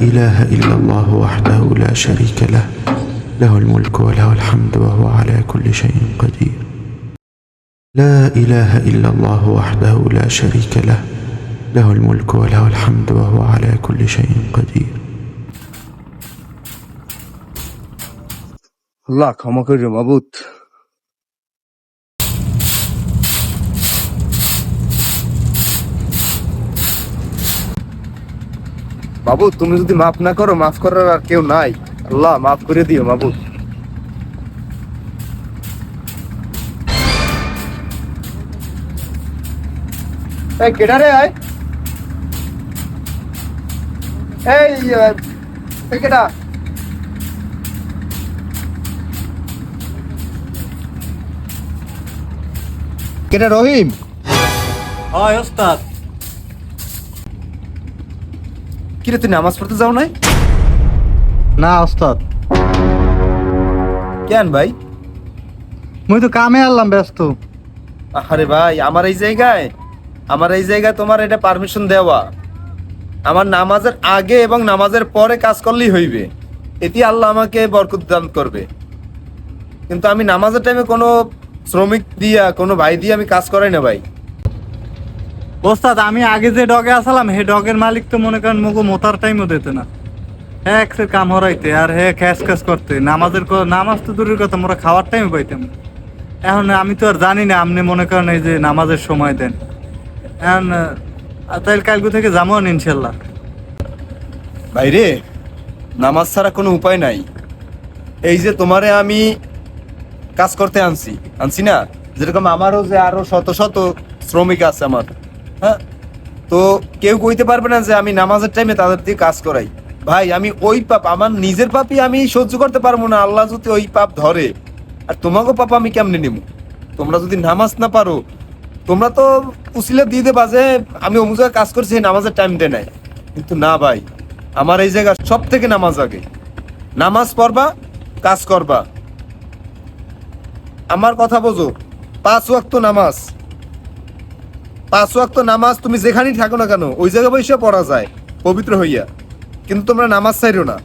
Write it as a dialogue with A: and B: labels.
A: إله إلا الله وحده لا شريك له له الملك وله الحمد وهو على كل شيء قدير لا إله إلا الله وحده لا شريك له له الملك وله الحمد وهو على كل شيء قدير
B: আল্লাহ ক্ষমা করিও মাবুদ। মাবুদ তুমি যদি মাফ না করো, মাফ করার আর কেউ নাই। আল্লাহ মাফ করে দিও মাবুদ। এই কেডা রে? এই কেডা? কেডা? রহিম?
C: হয় ওস্তাদ।
B: কিরে তুই নামাজ পড়তে যাও নাই?
C: না ওস্তাদ,
B: কেন ভাই?
C: মুই তো কামে আনলাম ব্যস্ত।
B: আরে ভাই, আমার এই জায়গায় তোমার এটা পারমিশন দেওয়া। আমার নামাজের আগে এবং নামাজের পরে কাজ করলেই হইবে, এটি আল্লাহ আমাকে বরকত দান করবে। কিন্তু আমি নামাজের টাইমে কোনো শ্রমিক দিয়া, কোনো ভাই দিয়ে আমি কাজ করাই না ভাই।
C: ওস্তাদ আমি আগে যে ডগে আসলাম হে ডগের মালিক তো মনে করেন মুগো মোতার টাইমও দিতে না। হ্যাঁ এক্সের কাম হরাইতে আর হ্যাঁ খ্যাস করতে, নামাজ তো দূরের কথা, মোরা খাওয়ার টাইম পাইতাম। এখন আমি তো আর জানি না, আপনি মনে করেন এই যে নামাজের সময় দেন। এখন তাইলে কালকে থেকে যাবো ইনশাল্লাহ।
B: ভাই রে, নামাজ ছাড়া কোনো উপায় নাই। এই যে তোমারে আমি কাজ করতে আনছি না, যেরকম আমারও যে আরো শত শত শ্রমিক আছে আমার, হ্যাঁ, তো কেউ কইতে পারবে না যে আমি নামাজের টাইমে তাদের দিয়ে কাজ করাই। ভাই আমি ওই পাপ, আমার নিজের পাপই আমি সহ্য করতে পারবো না। আল্লাহ যদি ওই পাপ ধরে, আর তোমাকে পাপ আমি কেমনে নেব? তোমরা যদি নামাজ না পারো, তোমরা তো উসিলা দিয়ে দেবা যে আমি অমুক জায়গায় কাজ করছি, নামাজের টাইম দেয় নাই। কিন্তু না ভাই, আমার এই জায়গা সব থেকে নামাজ আগে। নামাজ পড়বা, কাজ করবা। আমার কথা বোঝো। 5 ওয়াক্ত নামাজ তুমি যেখানেই থাকো না কেন, ওই জায়গায় বসে পড়া যায় পবিত্র হইয়া। কিন্তু তোমরা নামাজ ছাইরো না।